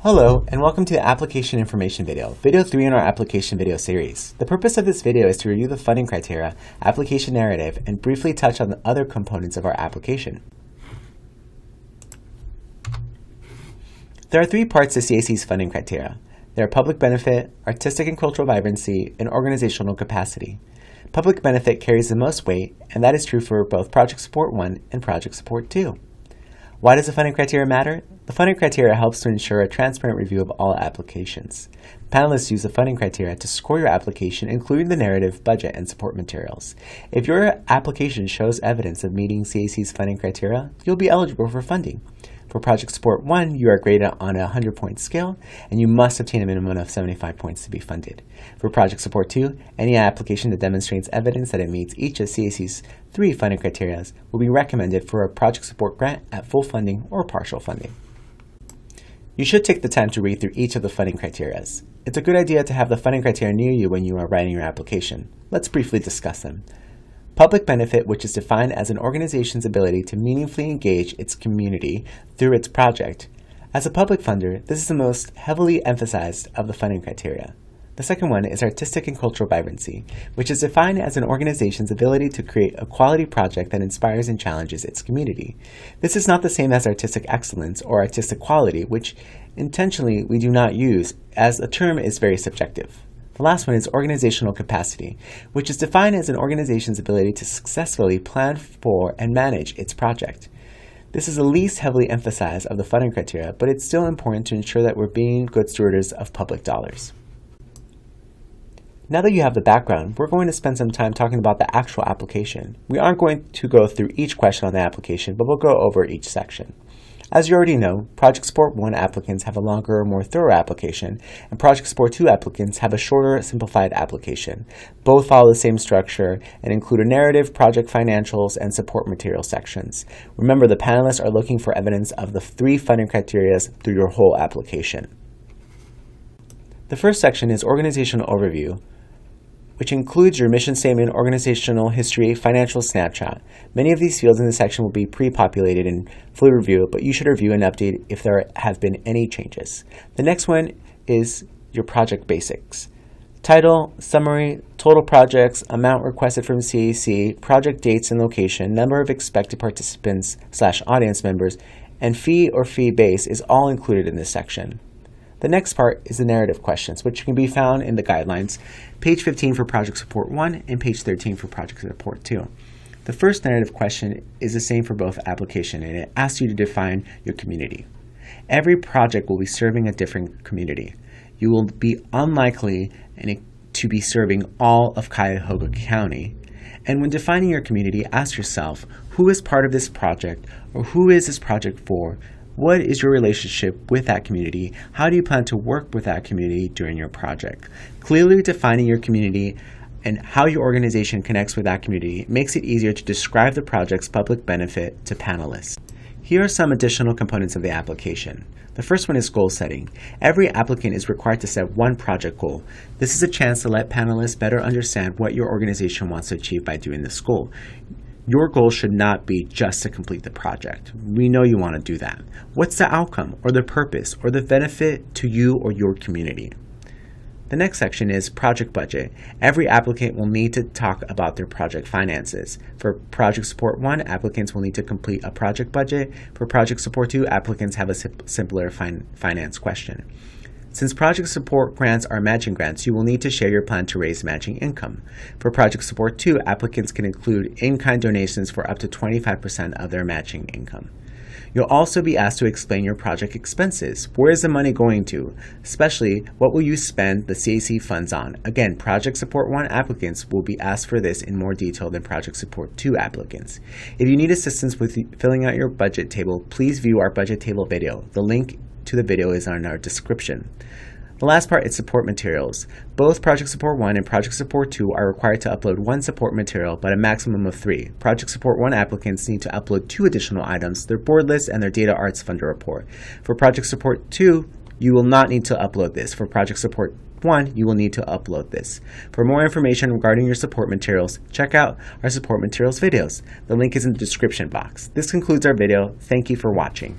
Hello, and welcome to the Application Information video, video 3 in our application video series. The purpose of this video is to review the funding criteria, application narrative, and briefly touch on the other components of our application. There are 3 parts to CAC's funding criteria. They are public benefit, artistic and cultural vibrancy, and organizational capacity. Public benefit carries the most weight, and that is true for both Project Support 1 and Project Support 2. Why does the funding criteria matter? The funding criteria helps to ensure a transparent review of all applications. Panelists use the funding criteria to score your application, including the narrative, budget, and support materials. If your application shows evidence of meeting CAC's funding criteria, you'll be eligible for funding. For Project Support 1, you are graded on a 100-point scale, and you must obtain a minimum of 75 points to be funded. For Project Support 2, any application that demonstrates evidence that it meets each of CAC's 3 funding criteria will be recommended for a Project Support grant at full funding or partial funding. You should take the time to read through each of the funding criteria. It's a good idea to have the funding criteria near you when you are writing your application. Let's briefly discuss them. Public benefit, which is defined as an organization's ability to meaningfully engage its community through its project. As a public funder, this is the most heavily emphasized of the funding criteria. The second one is artistic and cultural vibrancy, which is defined as an organization's ability to create a quality project that inspires and challenges its community. This is not the same as artistic excellence or artistic quality, which intentionally we do not use, as the term is very subjective. The last one is organizational capacity, which is defined as an organization's ability to successfully plan for and manage its project. This is the least heavily emphasized of the funding criteria, but it's still important to ensure that we're being good stewards of public dollars. Now that you have the background, we're going to spend some time talking about the actual application. We aren't going to go through each question on the application, but we'll go over each section. As you already know, Project Support 1 applicants have a longer, more thorough application, and Project Support 2 applicants have a shorter, simplified application. Both follow the same structure and include a narrative, project financials, and support material sections. Remember, the panelists are looking for evidence of the 3 funding criteria through your whole application. The first section is Organizational Overview, which includes your mission statement, organizational history, financial snapshot. Many of these fields in this section will be pre-populated and fully reviewed, but you should review and update if there have been any changes. The next one is your project basics. Title, summary, total projects, amount requested from CAC, project dates and location, number of expected participants/audience members, and fee or fee base is all included in this section. The next part is the narrative questions, which can be found in the guidelines, page 15 for Project Support 1 and page 13 for Project Support 2. The first narrative question is the same for both applications, and it asks you to define your community. Every project will be serving a different community. You will be unlikely to be serving all of Cuyahoga County. And when defining your community, ask yourself, who is part of this project, or who is this project for? What is your relationship with that community? How do you plan to work with that community during your project? Clearly defining your community and how your organization connects with that community makes it easier to describe the project's public benefit to panelists. Here are some additional components of the application. The first one is goal setting. Every applicant is required to set one project goal. This is a chance to let panelists better understand what your organization wants to achieve by doing this goal. Your goal should not be just to complete the project. We know you want to do that. What's the outcome or the purpose or the benefit to you or your community? The next section is project budget. Every applicant will need to talk about their project finances. For Project Support 1, applicants will need to complete a project budget. For Project Support 2, applicants have a simpler finance question. Since Project Support grants are matching grants, you will need to share your plan to raise matching income. For Project Support 2, applicants can include in-kind donations for up to 25% of their matching income. You'll also be asked to explain your project expenses. Where is the money going to? Especially, what will you spend the CAC funds on? Again, Project Support 1 applicants will be asked for this in more detail than Project Support 2 applicants. If you need assistance with filling out your budget table, please view our budget table video. The link to the video is in our description. The last part is support materials. Both Project Support 1 and Project Support 2 are required to upload 1 support material, but a maximum of 3. Project Support 1 applicants need to upload 2 additional items, their board list and their Data Arts Funder report. For Project Support 2, you will not need to upload this. For Project Support 1, you will need to upload this. For more information regarding your support materials, check out our support materials videos. The link is in the description box. This concludes our video. Thank you for watching.